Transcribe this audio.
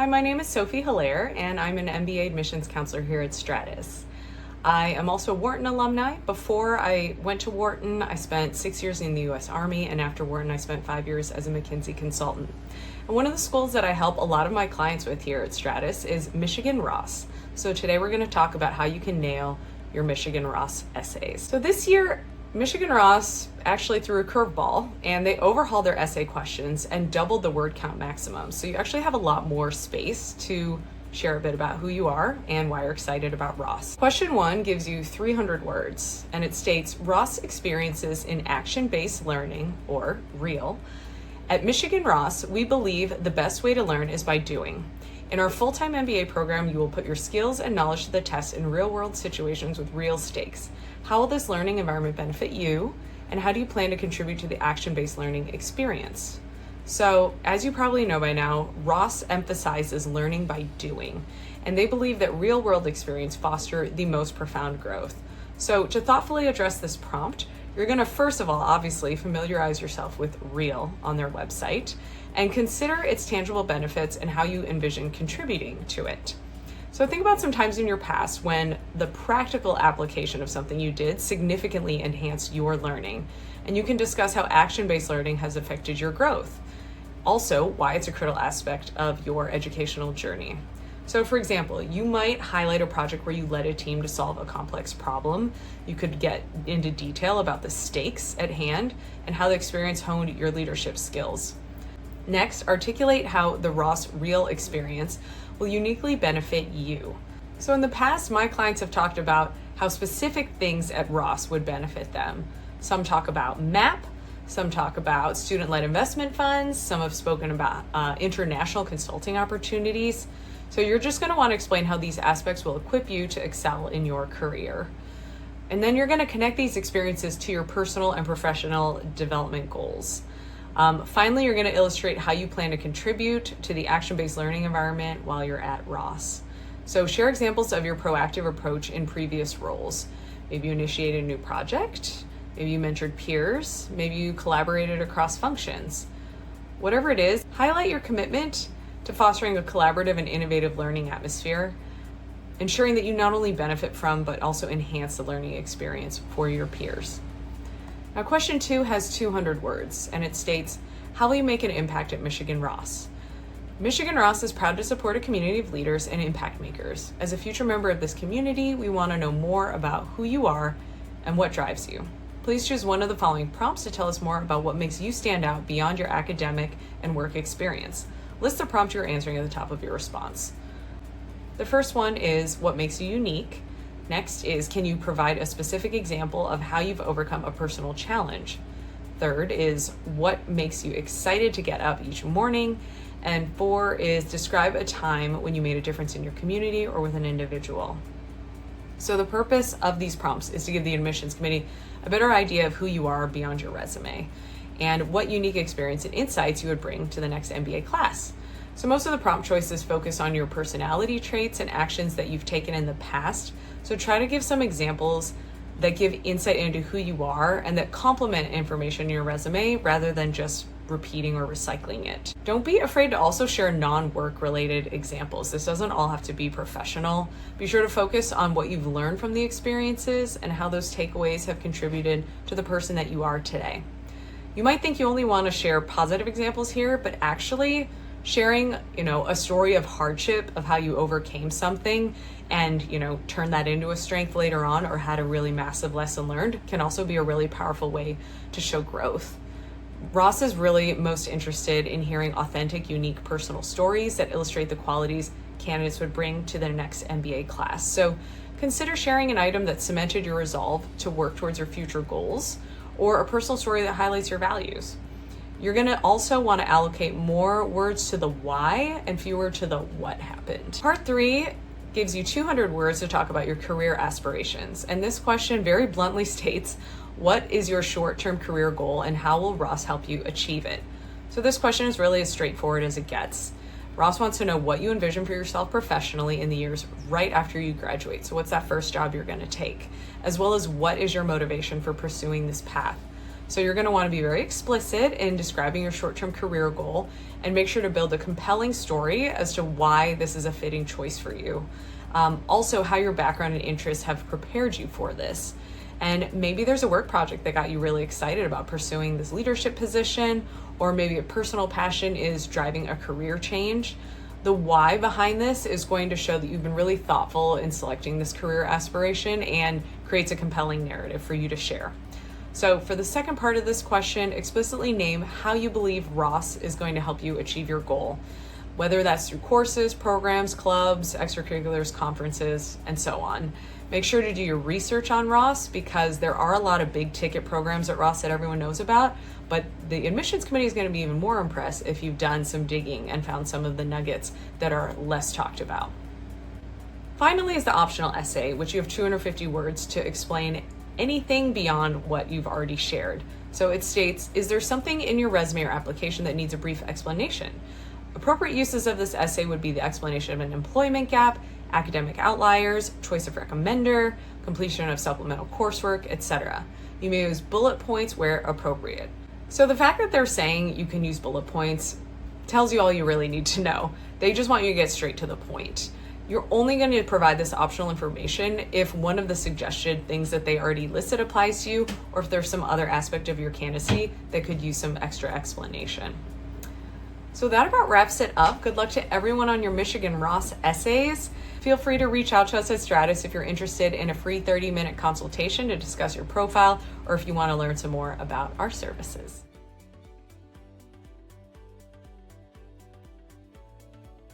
Hi, my name is Sophie Hilaire, and I'm an MBA admissions counselor here at Stratus. I am also a Wharton alumni. Before I went to Wharton, I spent 6 years in the U.S. Army, and after Wharton, I spent 5 years as a McKinsey consultant. And one of the schools that I help a lot of my clients with here at Stratus is Michigan Ross. So today we're going to talk about how you can nail your Michigan Ross essays. So this year, Michigan Ross actually threw a curveball and they overhauled their essay questions and doubled the word count maximum. So you actually have a lot more space to share a bit about who you are and why you're excited about Ross. Question 1 gives you 300 words and it states, Ross experiences in action-based learning, or REAL. At Michigan Ross, we believe the best way to learn is by doing. In our full-time MBA program, you will put your skills and knowledge to the test in real-world situations with real stakes. How will this learning environment benefit you, and how do you plan to contribute to the action-based learning experience? So, as you probably know by now, Ross emphasizes learning by doing, and they believe that real-world experience foster the most profound growth. So, to thoughtfully address this prompt, you're going to first of all, obviously, familiarize yourself with REAL on their website and consider its tangible benefits and how you envision contributing to it. So think about some times in your past when the practical application of something you did significantly enhanced your learning, and you can discuss how action-based learning has affected your growth. Also, why it's a critical aspect of your educational journey. So for example, you might highlight a project where you led a team to solve a complex problem. You could get into detail about the stakes at hand and how the experience honed your leadership skills. Next, articulate how the Ross REAL experience will uniquely benefit you. So in the past, my clients have talked about how specific things at Ross would benefit them. Some talk about MAP, some talk about student-led investment funds, some have spoken about international consulting opportunities. So you're just going to want to explain how these aspects will equip you to excel in your career. And then you're going to connect these experiences to your personal and professional development goals. Finally, you're going to illustrate how you plan to contribute to the action-based learning environment while you're at Ross. So share examples of your proactive approach in previous roles. Maybe you initiated a new project, maybe you mentored peers, maybe you collaborated across functions. Whatever it is, highlight your commitment to fostering a collaborative and innovative learning atmosphere, ensuring that you not only benefit from, but also enhance the learning experience for your peers. Now, question 2 has 200 words, and it states, how will you make an impact at Michigan Ross? Michigan Ross is proud to support a community of leaders and impact makers. As a future member of this community, we want to know more about who you are and what drives you. Please choose one of the following prompts to tell us more about what makes you stand out beyond your academic and work experience. List the prompt you're answering at the top of your response. The first one is, what makes you unique? Next is, can you provide a specific example of how you've overcome a personal challenge? Third is, what makes you excited to get up each morning? And 4 is, describe a time when you made a difference in your community or with an individual. So the purpose of these prompts is to give the admissions committee a better idea of who you are beyond your resume and what unique experience and insights you would bring to the next MBA class. So most of the prompt choices focus on your personality traits and actions that you've taken in the past. So try to give some examples that give insight into who you are and that complement information in your resume rather than just repeating or recycling it. Don't be afraid to also share non-work related examples. This doesn't all have to be professional. Be sure to focus on what you've learned from the experiences and how those takeaways have contributed to the person that you are today. You might think you only want to share positive examples here, but actually sharing, a story of hardship, of how you overcame something and, turn that into a strength later on, or had a really massive lesson learned, can also be a really powerful way to show growth. Ross is really most interested in hearing authentic, unique personal stories that illustrate the qualities candidates would bring to their next MBA class. So consider sharing an item that cemented your resolve to work towards your future goals, or a personal story that highlights your values. You're going to also want to allocate more words to the why and fewer to the what happened. Part 3 gives you 200 words to talk about your career aspirations. And this question very bluntly states, what is your short-term career goal and how will Ross help you achieve it? So this question is really as straightforward as it gets. Ross wants to know what you envision for yourself professionally in the years right after you graduate. So what's that first job you're going to take? As well as what is your motivation for pursuing this path? So you're going to want to be very explicit in describing your short-term career goal and make sure to build a compelling story as to why this is a fitting choice for you. Also, how your background and interests have prepared you for this. And maybe there's a work project that got you really excited about pursuing this leadership position, or maybe a personal passion is driving a career change. The why behind this is going to show that you've been really thoughtful in selecting this career aspiration and creates a compelling narrative for you to share. So for the second part of this question, explicitly name how you believe Ross is going to help you achieve your goal, whether that's through courses, programs, clubs, extracurriculars, conferences, and so on. Make sure to do your research on Ross, because there are a lot of big ticket programs at Ross that everyone knows about, but the admissions committee is going to be even more impressed if you've done some digging and found some of the nuggets that are less talked about. Finally is the optional essay, which you have 250 words to explain anything beyond what you've already shared. So it states, is there something in your resume or application that needs a brief explanation? Appropriate uses of this essay would be the explanation of an employment gap, academic outliers, choice of recommender, completion of supplemental coursework, etc. You may use bullet points where appropriate. So the fact that they're saying you can use bullet points tells you all you really need to know. They just want you to get straight to the point. You're only going to provide this optional information if one of the suggested things that they already listed applies to you, or if there's some other aspect of your candidacy that could use some extra explanation. So that about wraps it up. Good luck to everyone on your Michigan Ross essays. Feel free to reach out to us at Stratus if you're interested in a free 30-minute consultation to discuss your profile, or if you want to learn some more about our services.